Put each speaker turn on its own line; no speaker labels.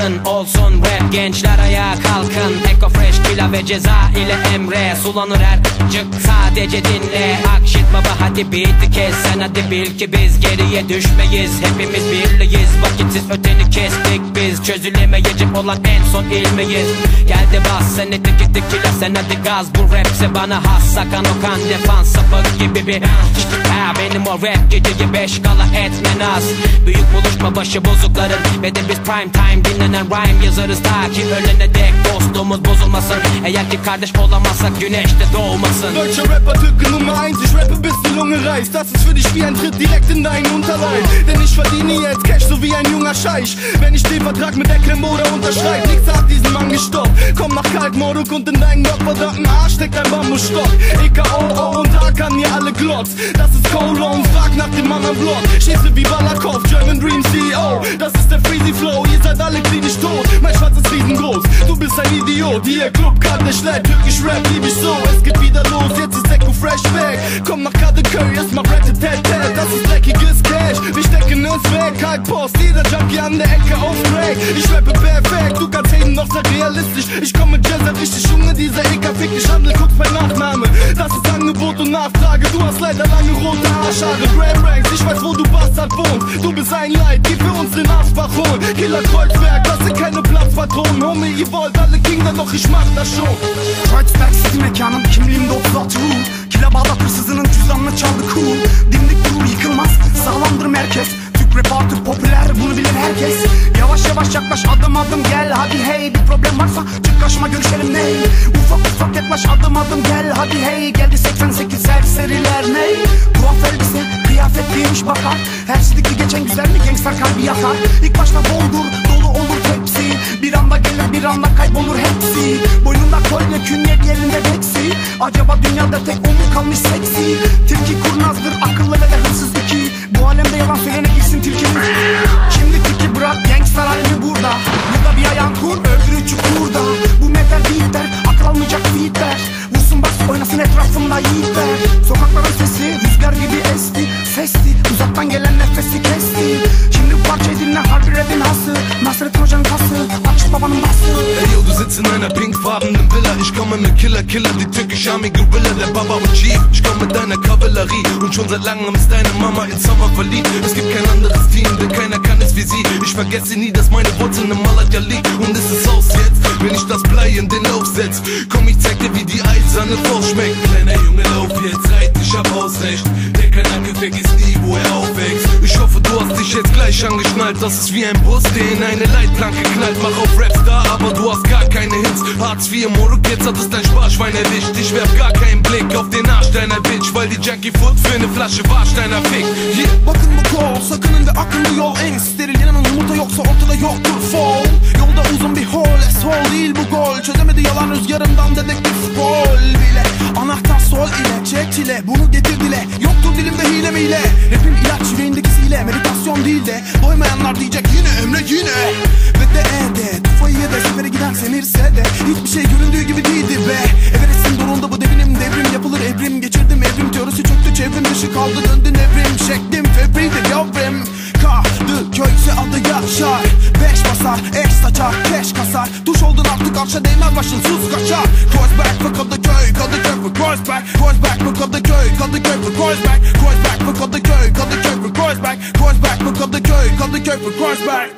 halkın olsun rap. Gençler ayağa kalkın. Eko Fresh, Killa ve Ceza ile Emre. Sulanır her cık, sadece dinle. Akşit baba hadi beat'i kes. Sen hadi bil ki biz geriye düşmeyiz. Hepimiz birliyiz, vakitsiz öteni kestik biz. Çözülemeyecek olan en son ilmeyiz. Geldi bas sen etik Killa, sen hadi gaz. Bu rapse bana has, Sakan Okan defans sapık gibi bir benim o rap geceyi 5 kala etmen az. Büyük buluşma başı bozukların ve de biz prime time dinlenen rhyme yazarız ta ki ölene dek dostluğumuz bozulmasın. Eğer ki kardeş olamazsak güneş de doğmasın.
Deutscher Rapper, Türke Nummer 1, ich rappe bis die Lunge reißt. Das ist für dich wie ein Tritt direkt in deinen Unterleib. Denn ich verdiene jetzt Cash so wie ein junger Scheich. Wenn ich den Vertrag mit der Klemmoder unterschreibe, nichts hat diesen Mann gestoppt. Komm nach Kaltmorduk und in deinen gottverdammten Arsch steckt ein Bambusstock. EKO und Hakan, ihr alle Glocks. Das ist Colon, frag nach dem Mann am Block. Schieße wie Balakov, German Dream CEO. Das ist der Freezy Flow, ihr seid alle klinisch tot. Mein Schwanz ist riesengroß, du bist ein Idiot. Hier Clubkarte schlägt, türkisch Rap lieb ich so. Es geht wieder los, jetzt ist Eko Fresh weg. Komm nach Kadeköy, es macht Rat-tat-tat. Das ist dreckiges Cash, wir stecken uns weg. Halt Post, jeder Junkie an der Ecke auf Crack. Ich rappe perfekt, du kannst haten, noch sehr realistisch. Ich komm mit Jazz, richtig Junge, dieser EK fick dich, handel, guck's mein Nachname. Das ist Angebot und Nachfrage, du hast leider lange rote Haarschale. Grand Ranks, ich weiß wo du Bastard wohnst. Du bist ein Leid, die für uns den Arschbach holen. Killer Kreuzberg, das sind keine Platzpatronen. Homie, ihr wollt alle Kinder, doch ich mach das schon.
Kreuzberg sizin mekanım, kimliğimde 36 rule. Killa Bağdat hırsızının cüzdanını çaldı cool. Dimdik durur yıkılmaz, sağlamdır merkez. Türk rap artık popüler, bunu bilir herkes. Yavaş yavaş yaklaş, adım adım gel. Hadi hey, bir problem varsa çık karşıma görüşelim ney. Ufak ufak yaklaş, adım adım gel. Hadi hey, geldi 88 serseriler ney. Tuhaf elbise, kıyafet giymiş bakar. Her sidikli geçen güzel mi gangster kalbi yakar. İlk başta doldur, dolu olur tepsi. Bir anda gelir bir anda kaybolur hepsi. Boynunda kolye, künye, elinde beksi. Acaba dünyada tek o mu kalmış seksi. Tilki kurnazdır, akıllı ve de hırsız iki. Bu alemde yalan söyleyene girsin tilkimiz. Şimdi tiki bırak, gangster halimi burada. Burada bir ayağın kur, öldürücü kurda. Bu metal beatler, akıl almayacak beatler. Vursun bas, oynasın etrafımda yiğitler. Sokakların sesi, rüzgar gibi esti. Festi, uzaktan gelen nefesi kesti. Şimdi bu parçayı dinle, harbi rapin hası. Nasrettin Hoca'nın kası, Akşit Baba'nın bası.
Ey yo, du sitzt in einer pinkfarbenen Villa. Ich komme mit Killer, die türkische Army Gorilla, der Baba und Chief. Ich komme mit deiner Kavallerie und schon seit langem ist deine Mama in Sommer verliebt. Es gibt kein anderes Team, denn keiner kann es wie sie. Ich vergesse nie, dass meine Wurzeln im Malatya liegt. Und es ist aus jetzt, wenn ich das Blei in den Lauf setz. Komm, ich zeig dir, wie die eiserne Faust schmeckt. Kleiner Junge, lauf jetzt, reit, ich hab Ausrecht. Der kein Anke vergisst nie, wo er aufwächst. Ich hoffe, du hast dich jetzt gleich angeschnallt. Das ist wie ein Bus, der in eine Leitplanke knallt. Mach auf Rapstar, aber du hast gar keine Hits. Hartz IV, Moruk, jetzt hat es dein Sparschwein erwischt. Ich werf gar keinen Blick auf den Arsch deiner Bitch, weil die Junkie Foot für eine Flasche Warsteiner fickt. Yeah.
Bakın bu kol, sakının ve akıllı yol. En steril yanının yumurta yoksa ortada yoktur fall. Yolda uzun bir hol, sol değil bu gol. Çözemedi yalan rüzgarından dedektif gol bile. Anahtar sol ile, çek çile, bunu getir dile. Yoktur dilimde hile miyle. Rapim ilaç yüreğindekisiyle, meditasyon değil de. Doymayanlar diyecek yine Emre yine. Ve de tufayı ye de sefere giden semirse de. Hiçbir şey göründüğü gibi değildi be. Everest'in donunda bu devinim devrim yapılır evrim. Geçirdim evrim teorisi çöktü çevrim dışı kaldı döndü nevrim. Şeklim febridir yavrum. Kadıköy'se adı yaşar. 5 basar, eş saçar, keş kasar. Duş oldun artık arşa değmez başın sus kaçar. Kreuzberg for Kadıköy, Kadıköy for Kreuzberg. Kreuzberg for Kadıköy, Kadıköy for Kreuzberg. Kreuzberg for Kadıköy, Kadıköy for Kreuzberg. Kreuzberg for Kadıköy, Kadıköy for Kreuzberg.